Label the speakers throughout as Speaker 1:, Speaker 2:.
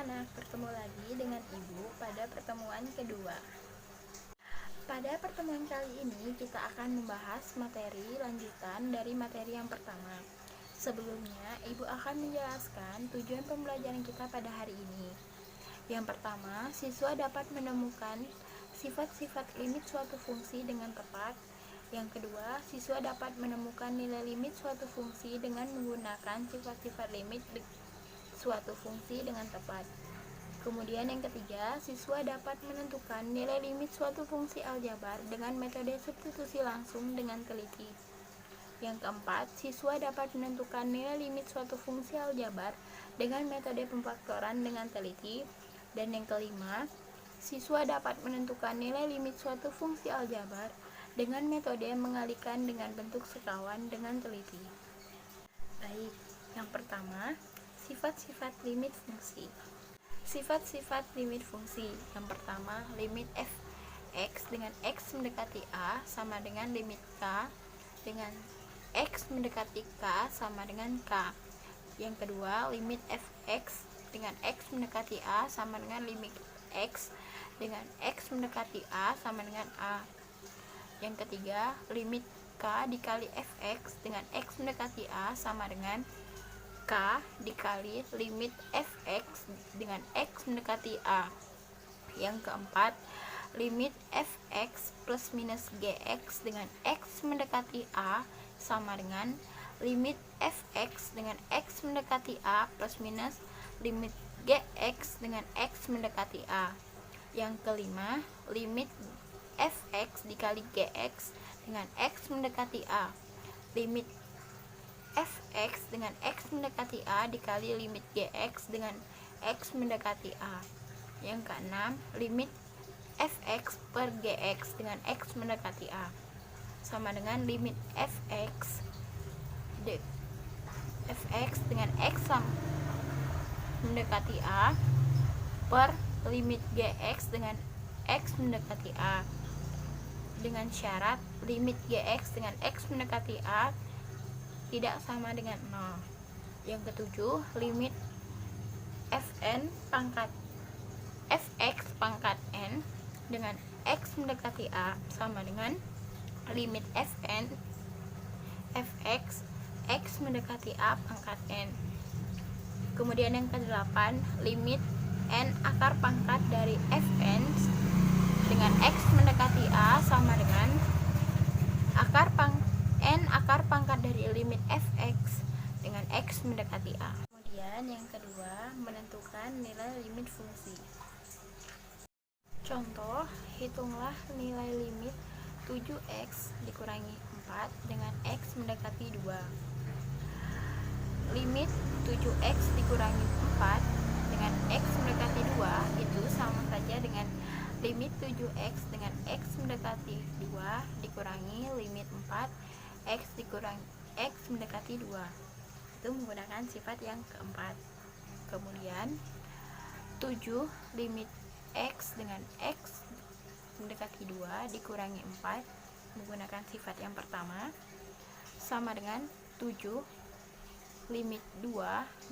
Speaker 1: anak-anak, bertemu lagi dengan Ibu pada pertemuan kedua. Pada pertemuan kali ini kita akan membahas materi lanjutan dari materi yang pertama. Sebelumnya, Ibu akan menjelaskan tujuan pembelajaran kita pada hari ini. Yang pertama, siswa dapat menemukan sifat-sifat limit suatu fungsi dengan tepat. Yang kedua, siswa dapat menemukan nilai limit suatu fungsi dengan menggunakan sifat-sifat limit suatu fungsi dengan tepat. Kemudian yang ketiga, siswa dapat menentukan nilai limit suatu fungsi aljabar dengan metode substitusi langsung dengan teliti. Yang keempat, siswa dapat menentukan nilai limit suatu fungsi aljabar dengan metode pemfaktoran dengan teliti. Dan yang kelima, siswa dapat menentukan nilai limit suatu fungsi aljabar dengan metode mengalihkan dengan bentuk sekawan dengan teliti. Baik, yang pertama, sifat-sifat limit fungsi. Sifat-sifat limit fungsi. Yang pertama, limit f(x) dengan x mendekati a sama dengan limit k dengan x mendekati k sama dengan k. Yang kedua, limit f(x) dengan x mendekati a sama dengan limit x dengan x mendekati a sama dengan a. Yang ketiga, limit k dikali fx dengan x mendekati a sama dengan k dikali limit fx dengan x mendekati a. Yang keempat, limit fx plus minus gx dengan x mendekati a sama dengan limit fx dengan x mendekati a plus minus limit gx dengan x mendekati a. Yang kelima, limit fx dikali gx dengan x mendekati a. Limit fx dengan x mendekati a dikali limit gx dengan x mendekati a. Yang keenam, limit fx per gx dengan x mendekati a sama dengan limit fx dengan x mendekati a per limit gx dengan x mendekati a, dengan syarat limit gx dengan x mendekati a tidak sama dengan 0. Yang ketujuh, limit fn pangkat fx pangkat n dengan x mendekati a sama dengan limit fn fx x mendekati a pangkat n. Kemudian yang kedelapan, limit n akar pangkat dari fn dengan x mendekati a sama dengan n akar pangkat dari limit fx dengan x mendekati a. Kemudian yang kedua, menentukan nilai limit fungsi. Contoh, hitunglah nilai limit 7x dikurangi 4 dengan x mendekati 2. Limit 7x dikurangi 4 dengan x mendekati 2 itu sama saja dengan limit 7x dengan x mendekati 2 dikurangi limit 4 x dikurangi x mendekati 2. Itu menggunakan sifat yang keempat. Kemudian 7 limit x dengan x mendekati 2 dikurangi 4 menggunakan sifat yang pertama sama dengan 7 limit 2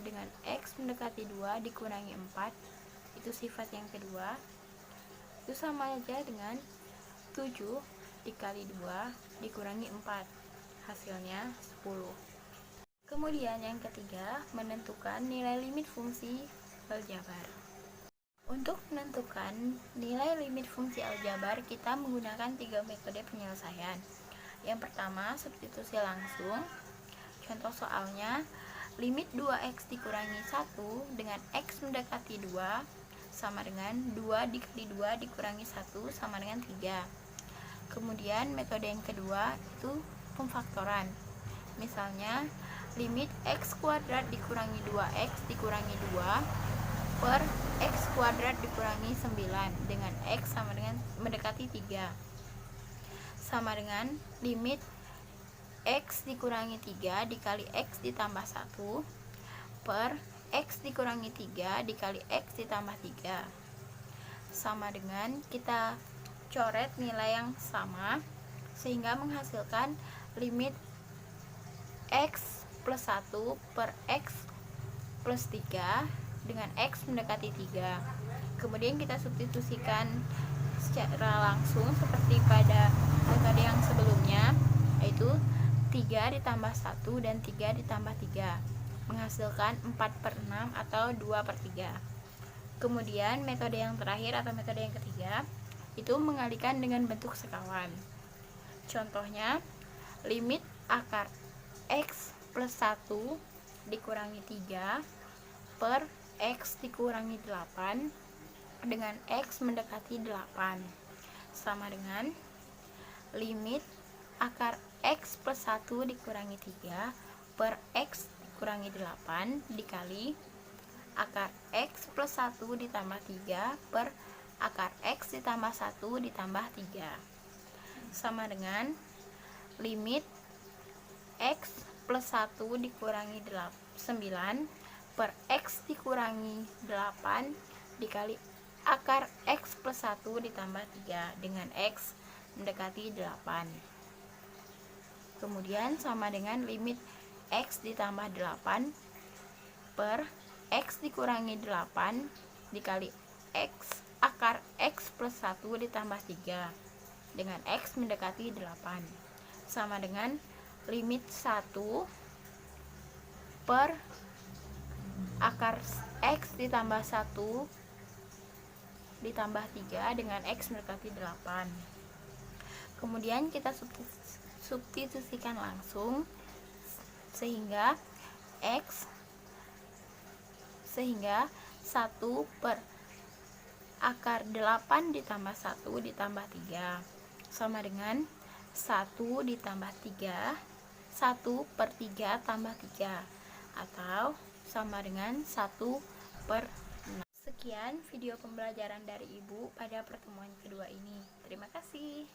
Speaker 1: dengan x mendekati 2 dikurangi 4, itu sifat yang kedua. Itu sama aja dengan 7 dikali 2 dikurangi 4, hasilnya 10. Kemudian yang ketiga, menentukan nilai limit fungsi aljabar. Untuk menentukan nilai limit fungsi aljabar, kita menggunakan 3 metode penyelesaian. Yang pertama, substitusi langsung. Contoh soalnya, limit 2x dikurangi 1 dengan x mendekati 2 sama dengan 2 dikali 2 dikurangi 1 sama dengan 3. Kemudian metode yang kedua itu pemfaktoran. Misalnya, limit x kuadrat dikurangi 2x dikurangi 2 per x kuadrat dikurangi 9 dengan x sama dengan mendekati 3 sama dengan limit x dikurangi 3 dikali x ditambah 1 per x dikurangi 3 dikali x ditambah 3 sama dengan kita coret nilai yang sama sehingga menghasilkan limit x plus 1 per x plus 3 dengan X mendekati 3. Kemudian kita substitusikan secara langsung seperti pada metode yang sebelumnya, yaitu 3 ditambah 1 dan 3 ditambah 3 menghasilkan 4/6 atau 2/3. Kemudian metode yang terakhir atau metode yang ketiga itu mengalikan dengan bentuk sekawan. Contohnya, limit akar X plus 1 dikurangi 3 per X dikurangi 8 dengan X mendekati 8 sama dengan limit akar X plus 1 dikurangi 3 per X dikurangi 8 dikali akar X plus 1 ditambah 3 per akar X ditambah 1 ditambah 3 sama dengan limit X plus 1 dikurangi 9 per X dikurangi 8 dikali akar X plus 1 ditambah 3 dengan X mendekati 8. Kemudian sama dengan limit X ditambah 8 per X dikurangi 8 dikali X akar X plus 1 ditambah 3 dengan X mendekati 8 sama dengan limit 1 per akar X ditambah 1 ditambah 3 dengan X mendekati 8. Kemudian kita substitusikan langsung sehingga 1 per akar 8 ditambah 1 ditambah 3 sama dengan 1 ditambah 3 1/3 tambah 3 atau sama dengan 1/6. Sekian video pembelajaran dari Ibu pada pertemuan kedua ini. Terima kasih.